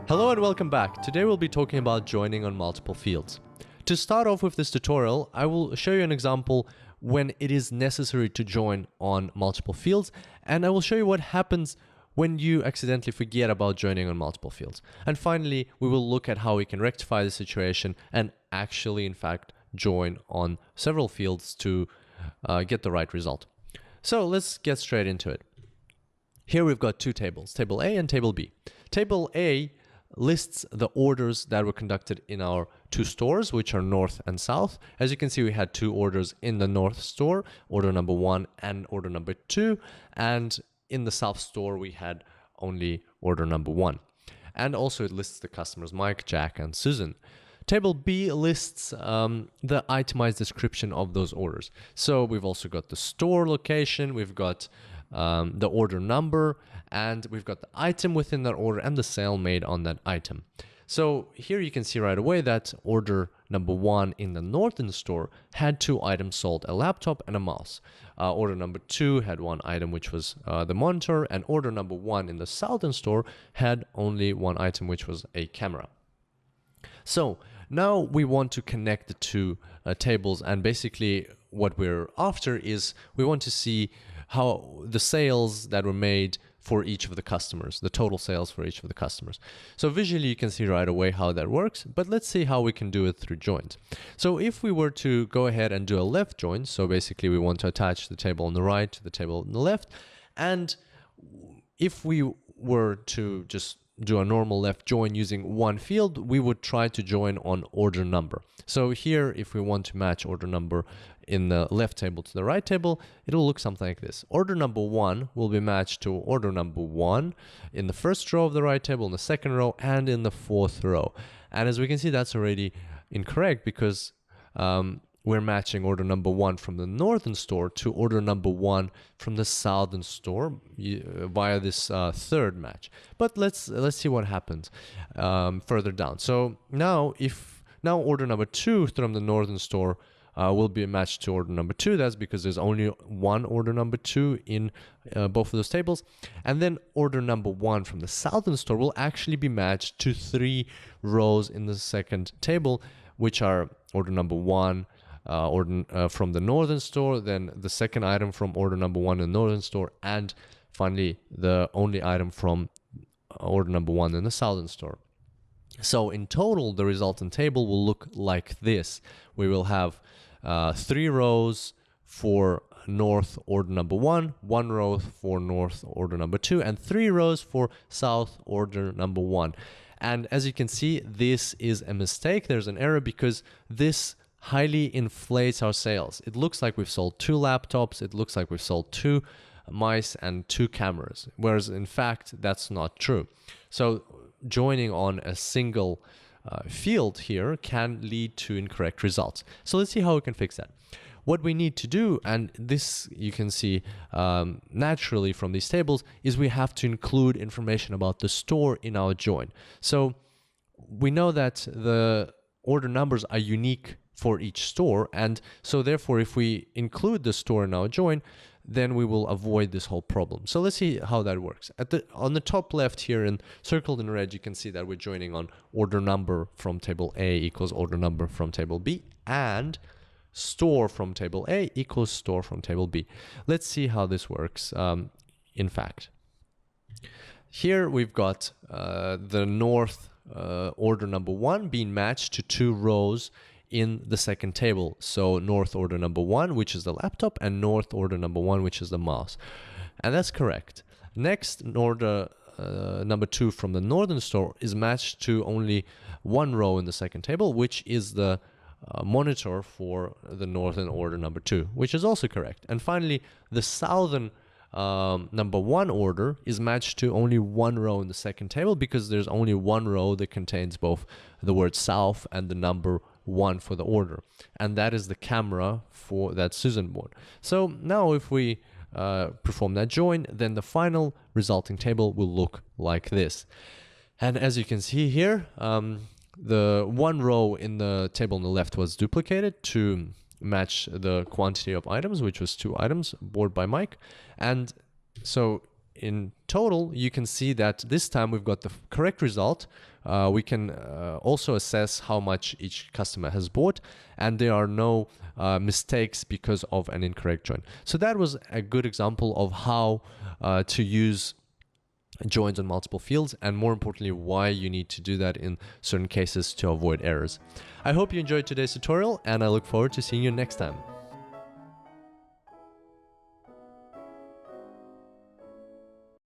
Hello and welcome back. Today we'll be talking about joining on multiple fields. To start off with this tutorial, I will show you an example when it is necessary to join on multiple fields, and I will show you what happens when you accidentally forget about joining on multiple fields. And finally, we will look at how we can rectify the situation and actually, in fact, join on several fields to get the right result. So let's get straight into it. Here we've got two tables, Table A and Table B. Table A lists the orders that were conducted in our two stores, which are North and South. As you can see, we had two orders in the North store, order number 1 and order number 2. And in the South store, we had only order number 1. And also it lists the customers, Mike, Jack, and Susan. Table B lists the itemized description of those orders. So we've also got the store location, we've got the order number, and we've got the item within that order and the sale made on that item. So here you can see right away that order number 1 in the Northern store had 2 items sold, a laptop and a mouse. Order number 2 had 1 item, which was the monitor, and order number 1 in the Southern store had only 1 item, which was a camera. So now we want to connect the two tables, and basically what we're after is we want to see how the sales that were made for each of the customers, the total sales for each of the customers. So visually you can see right away how that works, but let's see how we can do it through joins. So if we were to go ahead and do a left join, so basically we want to attach the table on the right to the table on the left, and if we were to just do a normal left join using one field, we would try to join on order number. So here, if we want to match order number in the left table to the right table, it'll look something like this. Order number 1 will be matched to order number 1 in the first row of the right table, in the second row, and in the fourth row. And as we can see, that's already incorrect because we're matching order number 1 from the Northern store to order number 1 from the Southern store via this third match. But let's see what happens further down. So now order number 2 from the Northern store will be matched to order number 2. That's because there's only one order number 2 in both of those tables. And then order number 1 from the Southern store will actually be matched to 3 rows in the second table, which are order number 1, from the Northern store, then the second item from order number 1 in the Northern store, and finally the only item from order number 1 in the Southern store. So in total, the resultant table will look like this. We will have 3 rows for North order number 1, 1 row for North order number 2, and 3 rows for South order number 1. And as you can see, this is a mistake. There's an error because this highly inflates our sales. It looks like we've sold 2 laptops, it looks like we've sold 2 mice and 2 cameras, whereas in fact that's not true. So joining on a single field here can lead to incorrect results. So let's see how we can fix that. What we need to do, and this you can see naturally from these tables, is we have to include information about the store in our join. So we know that the order numbers are unique for each store, and so therefore if we include the store in our join, then we will avoid this whole problem. So let's see how that works. On the top left here, circled in red, you can see that we're joining on order number from table A equals order number from table B, and store from table A equals store from table B. Let's see how this works in fact. Here we've got the North order number 1 being matched to 2 rows in the second table. So North order number 1, which is the laptop, and North order number 1, which is the mouse. And that's correct. Next, order number 2 from the Northern store is matched to only 1 row in the second table, which is the monitor for the Northern order number 2, which is also correct. And finally, the Southern number 1 order is matched to only 1 row in the second table because there's only 1 row that contains both the word South and the number 1 for the order, and that is the camera for that Susan bought. So now if we perform that join, then the final resulting table will look like this. And as you can see here, the 1 row in the table on the left was duplicated to match the quantity of items, which was 2 items bought by Mike. And so in total, you can see that this time we've got the correct result we can also assess how much each customer has bought, and there are no mistakes because of an incorrect join. So that was a good example of how to use joins on multiple fields, and more importantly, why you need to do that in certain cases to avoid errors. I hope you enjoyed today's tutorial, and I look forward to seeing you next time.